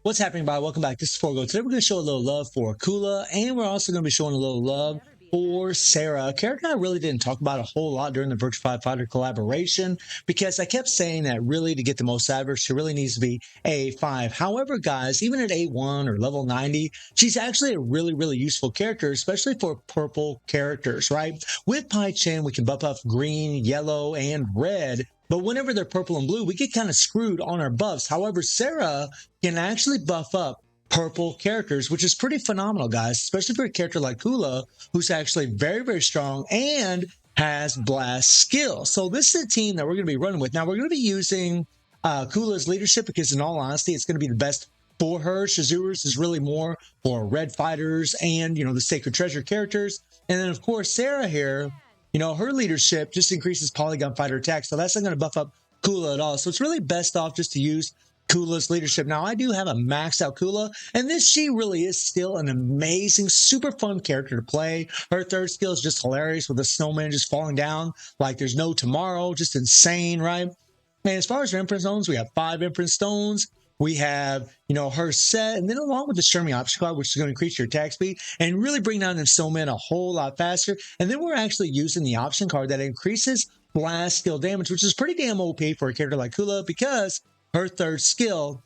What's happening, everybody? Welcome back. This is Forgo. Today we're going to show a little love for Kula, and we're also going to be showing a little love for Sarah, a character I really didn't talk about a whole lot during the Virtual Fighter collaboration because I kept saying that really to get the most out of her, she really needs to be A5. However, guys, even at A1 or level 90, she's actually a really useful character, especially for purple characters, right? With Pai Chen, we can buff up green, yellow, and red. But whenever they're purple and blue, we get kind of screwed on our buffs. However, Sarah can actually buff up purple characters, which is pretty phenomenal, guys, especially for a character like Kula, who's actually very strong and has blast skill. So this is a team that we're going to be running with. Now, we're going to be using Kula's leadership because, in all honesty, it's going to be the best for her. Shizuru's is really more for red fighters and, the Sacred Treasure characters. And then, of course, Sarah here, her leadership just increases polygon fighter attack, so that's not going to buff up Kula at all. So it's really best off just to use Kula's leadership. Now, I do have a maxed out Kula, and she really is still an amazing, super fun character to play. Her third skill is just hilarious with the snowman just falling down like there's no tomorrow. Just insane, right? And as far as her Imprint Stones, we have 5 Imprint Stones. We have, her set, and then along with the Shermie option card, which is going to increase your attack speed and really bring down the snowman a whole lot faster. And then we're actually using the option card that increases blast skill damage, which is pretty damn OP for a character like Kula because her third skill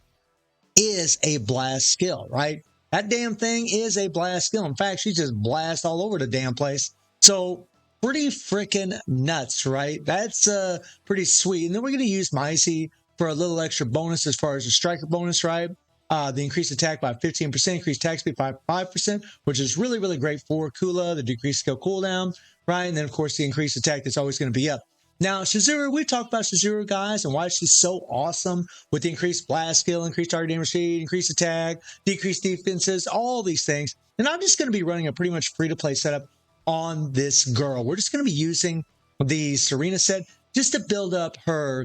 is a blast skill, right? That damn thing is a blast skill. In fact, she just blasts all over the damn place. So pretty freaking nuts, right? That's pretty sweet. And then we're going to use Maisie for a little extra bonus as far as the striker bonus, right? The increased attack by 15%, increased attack speed by 5%, which is really great for Kula, the decreased skill cooldown, right? And then, of course, the increased attack that's always going to be up. Now, Shizuru, we've talked about Shizuru, guys, and why she's so awesome with the increased blast skill, increased target damage speed, increased attack, decreased defenses, all these things. And I'm just going to be running a pretty much free-to-play setup on this girl. We're just going to be using the Serena set just to build up her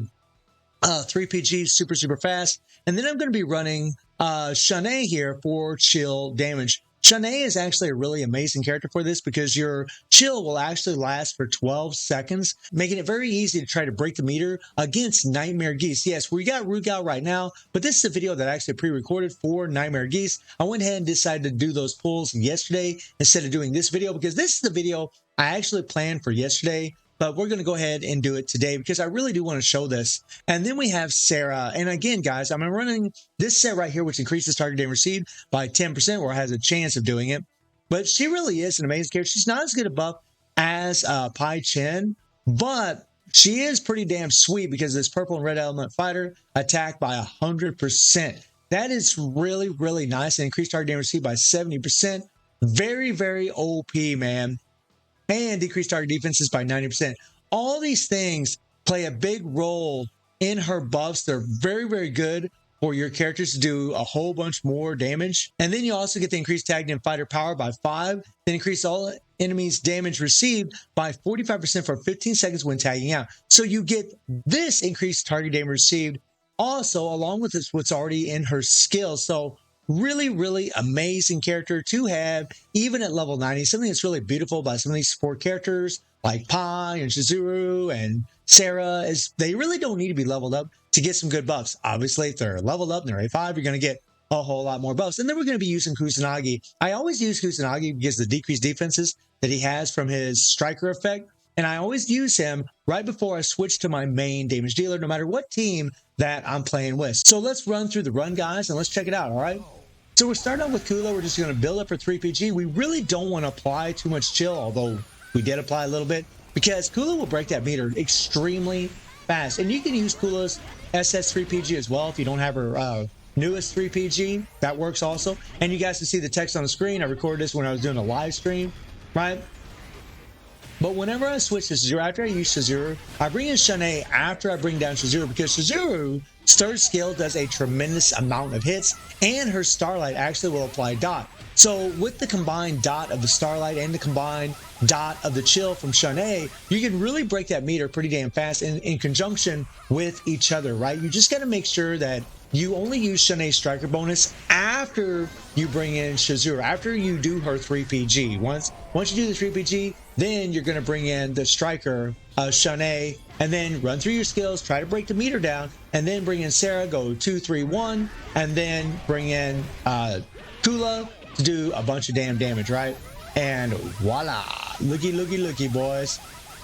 3PG super fast. And then I'm going to be running Shanae here for chill damage. Shanae is actually a really amazing character for this because your chill will actually last for 12 seconds, making it very easy to try to break the meter against Nightmare Geese. Yes, we got Rugal right now, but this is a video that I actually pre-recorded for Nightmare Geese. I went ahead and decided to do those pulls yesterday instead of doing this video because this is the video I actually planned for yesterday. But we're going to go ahead and do it today because I really do want to show this. And then we have Sarah. And again, guys, I'm running this set right here, which increases target damage received by 10%, or has a chance of doing it. But she really is an amazing character. She's not as good a buff as Pai Chen, but she is pretty damn sweet because this purple and red element fighter attack by 100%. That is really nice. And increased target damage received by 70%. Very OP, man. And decreased target defenses by 90%. All these things play a big role in her buffs. They're very good for your characters to do a whole bunch more damage. And then you also get the increased tagged in fighter power by 5. Then increase all enemies damage received by 45% for 15 seconds when tagging out. So you get this increased target damage received also along with what's already in her skill. So really amazing character to have even at level 90. Something that's really beautiful about some of these support characters like Pai and Shizuru and Sarah is they really don't need to be leveled up to get some good buffs. Obviously, if they're leveled up and they're A5, you're going to get a whole lot more buffs. And then we're going to be using Kusanagi. I always use Kusanagi because of the decreased defenses that he has from his striker effect. And I always use him right before I switch to my main damage dealer, no matter what team that I'm playing with. So let's run through the run, guys, and let's check it out, all right? So we're starting out with Kula. We're just going to build up her 3PG. We really don't want to apply too much chill, although we did apply a little bit, because Kula will break that meter extremely fast. And you can use Kula's SS3PG as well if you don't have her newest 3PG. That works also. And you guys can see the text on the screen. I recorded this when I was doing a live stream, right? But whenever I switch to Shizuru, after I use Shizuru, I bring in Shanae after I bring down Shizuru because Shizuru third skill does a tremendous amount of hits, and her Starlight actually will apply dot. So with the combined dot of the Starlight and the combined dot of the Chill from Shanae, you can really break that meter pretty damn fast in conjunction with each other, right? You just got to make sure that you only use Shanae's striker bonus after you bring in Shazuru, after you do her 3PG. Once you do the 3PG, then you're going to bring in the striker, Shanae, and then run through your skills, try to break the meter down, and then bring in Sarah, go 2, 3, 1, and then bring in Kula to do a bunch of damn damage, right? And voila, looky, boys.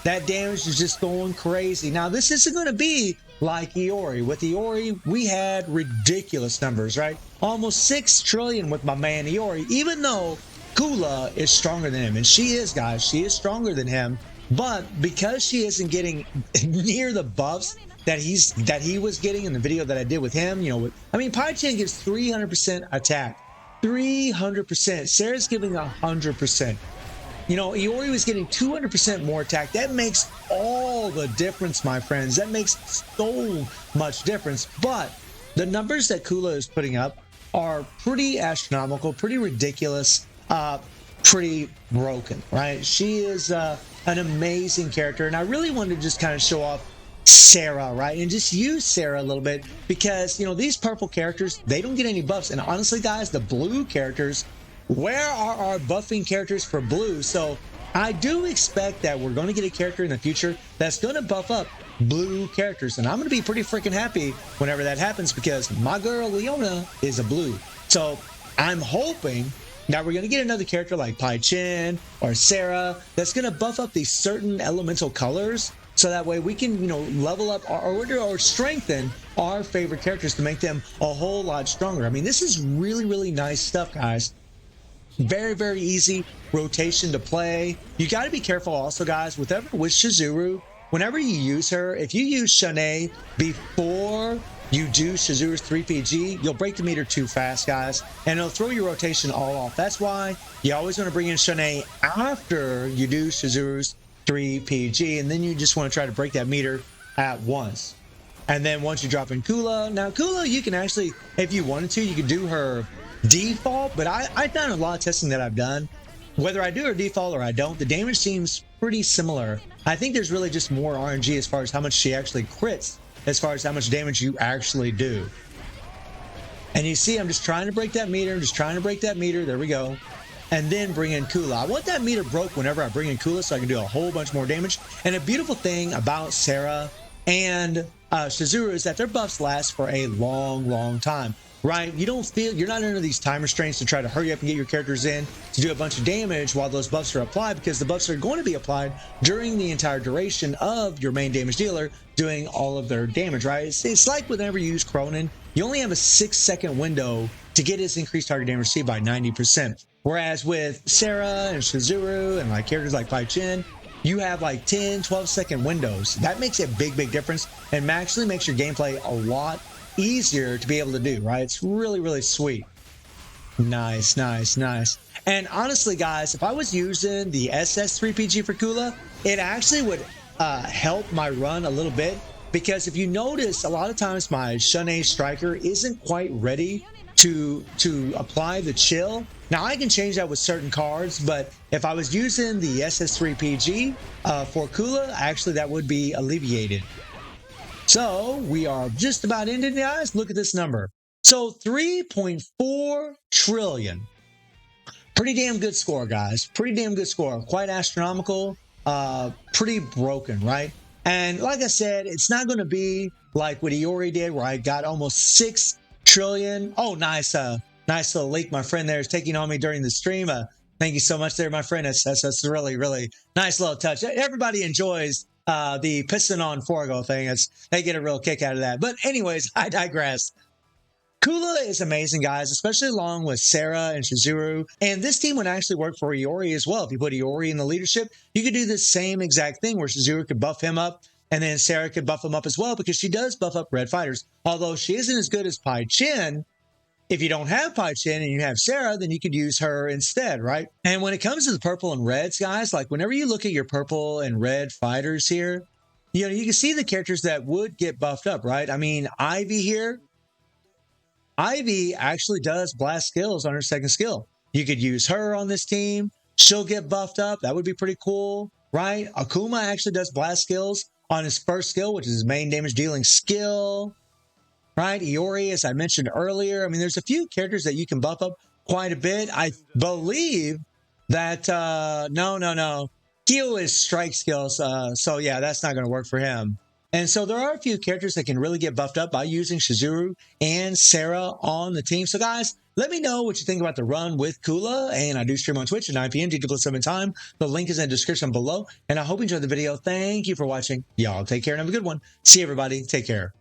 That damage is just going crazy. Now, this isn't going to be like Iori. With Iori, we had ridiculous numbers, right? Almost 6 trillion with my man Iori, even though Kula is stronger than him. And she is, guys. She is stronger than him. But because she isn't getting near the buffs that he was getting in the video that I did with him, I mean, Pai-Chan gives 300% attack. 300%. Sarah's giving 100%. Iori was getting 200% more attack. That makes all the difference, my friends. That makes so much difference. But the numbers that Kula is putting up are pretty astronomical, pretty ridiculous, pretty broken, right? She is an amazing character. And I really wanted to just kind of show off Sarah, right? And just use Sarah a little bit because, these purple characters, they don't get any buffs. And honestly, guys, the blue characters, where are our buffing characters for blue? So I do expect that we're going to get a character in the future that's going to buff up blue characters. And I'm going to be pretty freaking happy whenever that happens because my girl Leona is a blue. So I'm hoping that we're going to get another character like Pai-Chan or Sarah that's going to buff up these certain elemental colors. So that way we can, level up or strengthen our favorite characters to make them a whole lot stronger. I mean, this is really, really nice stuff, guys. Very, very easy rotation to play. You got to be careful also, guys, with Shizuru. Whenever you use her, if you use Shanae before you do Shizuru's 3PG, you'll break the meter too fast, guys, and it'll throw your rotation all off. That's why you always want to bring in Shanae after you do Shizuru's 3PG, and then you just want to try to break that meter at once. And then once you drop in Kula, now Kula, you can actually, if you wanted to, you could do her default, but I found a lot of testing that I've done, whether I do her default or I don't, the damage seems pretty similar. I think there's really just more RNG as far as how much she actually crits, as far as how much damage you actually do. And you see, I'm just trying to break that meter, there we go. And then bring in Kula. I want that meter broke whenever I bring in Kula so I can do a whole bunch more damage. And a beautiful thing about Sarah and Shizuru is that their buffs last for a long, long time, right? You're not under these time restraints to try to hurry up and get your characters in to do a bunch of damage while those buffs are applied, because the buffs are going to be applied during the entire duration of your main damage dealer doing all of their damage, right? It's like whenever you use Cronin, you only have a 6-second window to get his increased target damage received by 90%. Whereas with Sarah and Shizuru and like characters like Pai-Chan, you have like 10, 12-second windows. That makes a big, big difference and actually makes your gameplay a lot easier to be able to do, right? It's really, really sweet. Nice. And honestly, guys, if I was using the SS3PG for Kula, it actually would help my run a little bit, because if you notice, a lot of times my Shanae striker isn't quite ready to apply the chill. Now I can change that with certain cards, but if I was using the SS3PG for Kula, actually that would be alleviated. So we are just about ending, guys. Look at this number. So 3.4 trillion. Pretty damn good score, guys. Pretty damn good score. Quite astronomical. Pretty broken, right? And like I said, it's not going to be like what Iori did, where I got almost 6 trillion. Oh, nice. Nice little leak my friend there is taking on me during the stream. Thank you so much there, my friend. That's really, really nice little touch. Everybody enjoys the piston on Forgo thing. They get a real kick out of that. But anyways, I digress. Kula is amazing, guys, especially along with Sarah and Shizuru. And this team would actually work for Iori as well. If you put Iori in the leadership, you could do the same exact thing where Shizuru could buff him up and then Sarah could buff him up as well, because she does buff up red fighters. Although she isn't as good as Pai-Chan, if you don't have Pai-Chan and you have Sarah, then you could use her instead, right? And when it comes to the purple and reds, guys, like whenever you look at your purple and red fighters here, you can see the characters that would get buffed up, right? I mean, Ivy here, Ivy actually does blast skills on her second skill. You could use her on this team. She'll get buffed up. That would be pretty cool, right? Akuma actually does blast skills on his first skill, which is his main damage dealing skill, right? Iori, as I mentioned earlier. I mean, there's a few characters that you can buff up quite a bit. I believe that, no. Kyo is strike skills. So yeah, that's not going to work for him. And so there are a few characters that can really get buffed up by using Shizuru and Sarah on the team. So guys, let me know what you think about the run with Kula. And I do stream on Twitch at 9 p.m. GT+7 time. The link is in the description below. And I hope you enjoyed the video. Thank you for watching. Y'all take care and have a good one. See everybody. Take care.